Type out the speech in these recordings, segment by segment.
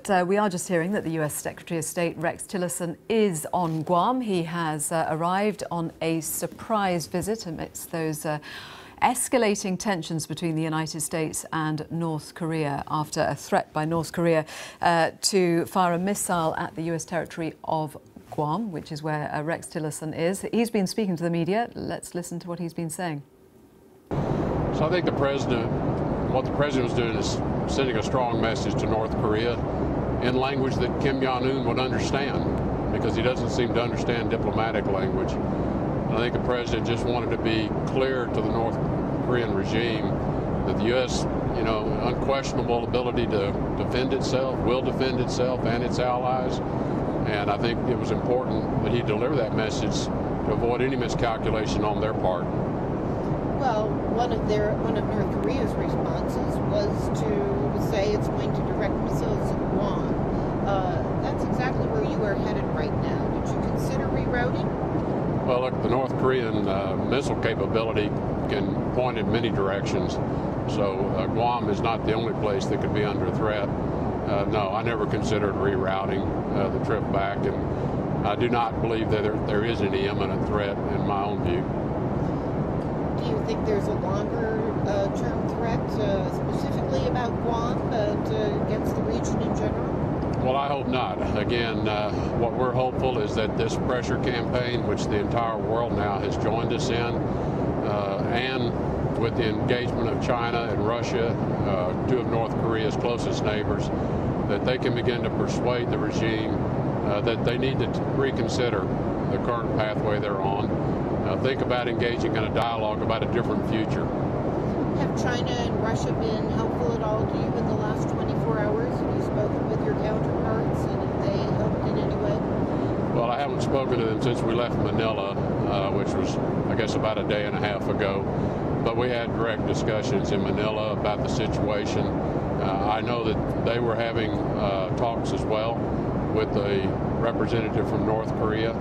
We are just hearing that the US Secretary of State Rex Tillerson is on Guam. He has arrived on a surprise visit amidst those escalating tensions between the United States and North Korea after a threat by North Korea to fire a missile at the US territory of Guam, which is where Rex Tillerson is. He's been speaking to the media. Let's listen to what he's been saying. So I think what the president was doing is sending a strong message to North Korea in language that Kim Jong-un would understand, because he doesn't seem to understand diplomatic language. And I think the president just wanted to be clear to the North Korean regime that the U.S., unquestionable ability to defend itself, will defend itself and its allies. And I think it was important that he deliver that message to avoid any miscalculation on their part. Well, one of North Korea's responses was to say it's going to direct missiles at Guam. That's exactly where you are headed right now. Did you consider rerouting? Well, look, the North Korean missile capability can point in many directions. So Guam is not the only place that could be under threat. No, I never considered rerouting the trip back, and I do not believe that there is any imminent threat in my own view. Do you think there's a longer-term threat, specifically about Guam, but against the region in general? Well, I hope not. Again, what we're hopeful is that this pressure campaign, which the entire world now has joined us in, and with the engagement of China and Russia, two of North Korea's closest neighbors, that they can begin to persuade the regime that they need to reconsider the current pathway they're on. Think about engaging in a dialogue about a different future. Have China and Russia been helpful at all to you in the last 24 hours? Have you spoken with your counterparts, and have they helped in any way? Well, I haven't spoken to them since we left Manila, which was, I guess, about a day and a half ago. But we had direct discussions in Manila about the situation. I know that they were having talks as well with a representative from North Korea.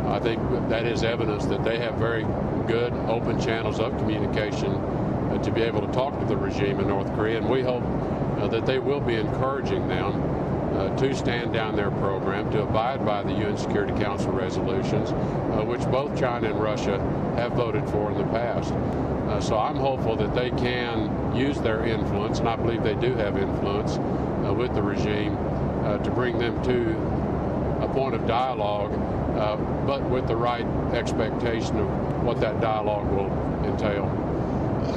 I think that is evidence that they have very good open channels of communication to be able to talk to the regime in North Korea, and we hope that they will be encouraging them to stand down their program, to abide by the UN Security Council resolutions, which both China and Russia have voted for in the past. So I'm hopeful that they can use their influence, and I believe they do have influence with the regime, to bring them to a point of dialogue, but with the right expectation of what that dialogue will entail.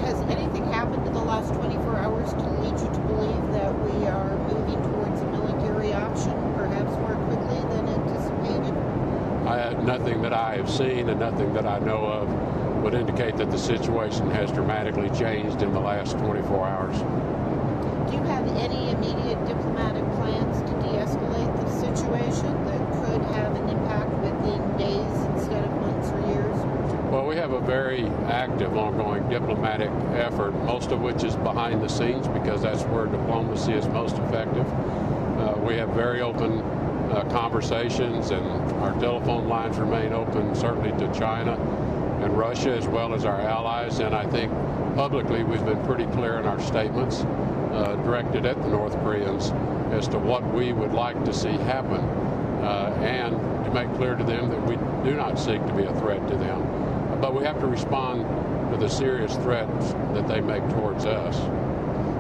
Has anything happened in the last 24 hours to lead you to believe that we are moving towards a military option, perhaps more quickly than anticipated? Nothing that I have seen and nothing that I know of would indicate that the situation has dramatically changed in the last 24 hours. Do you have any immediate diplomatic plans to de-escalate the situation that could have an impact within days instead of months or years? Well, we have a very active, ongoing diplomatic effort, most of which is behind the scenes, because that's where diplomacy is most effective. We have very open conversations, and our telephone lines remain open, certainly to China and Russia, as well as our allies. And I think publicly we've been pretty clear in our statements directed at the North Koreans as to what we would like to see happen, and to make clear to them that we do not seek to be a threat to them. But we have to respond to the serious threats that they make towards us.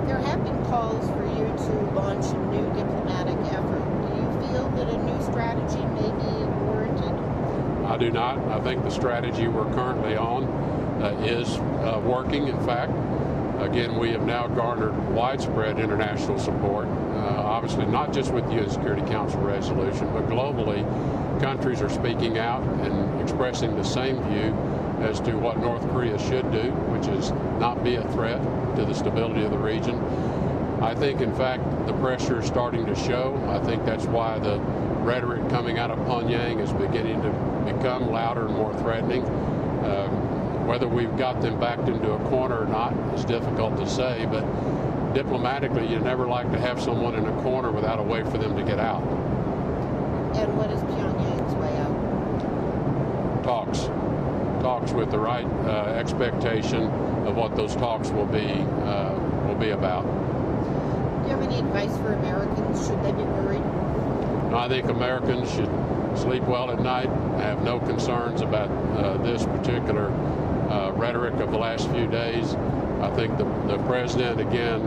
There have been calls for you to launch a new diplomatic effort. Do you feel that a new strategy may be warranted? I do not. I think the strategy we're currently on is working. In fact, again, we have now garnered widespread international support, obviously not just with the UN Security Council resolution, but globally, countries are speaking out and expressing the same view as to what North Korea should do, which is not be a threat to the stability of the region. I think, in fact, the pressure is starting to show. I think that's why the rhetoric coming out of Pyongyang is beginning to become louder and more threatening. Whether we've got them backed into a corner or not is difficult to say, but diplomatically, you never like to have someone in a corner without a way for them to get out. And what is Pyongyang's way out? Talks with the right expectation of what those talks will be about. you have any advice for Americans? Should they be worried? No, I think Americans should sleep well at night, have no concerns about this particular rhetoric of the last few days. I think the president, again,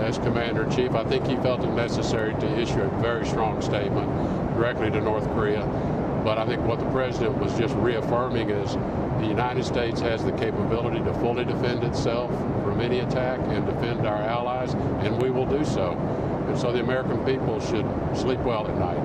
as commander-in-chief, I think he felt it necessary to issue a very strong statement directly to North Korea. But I think what the president was just reaffirming is the United States has the capability to fully defend itself from any attack and defend our allies, and we will do so. And so the American people should sleep well at night.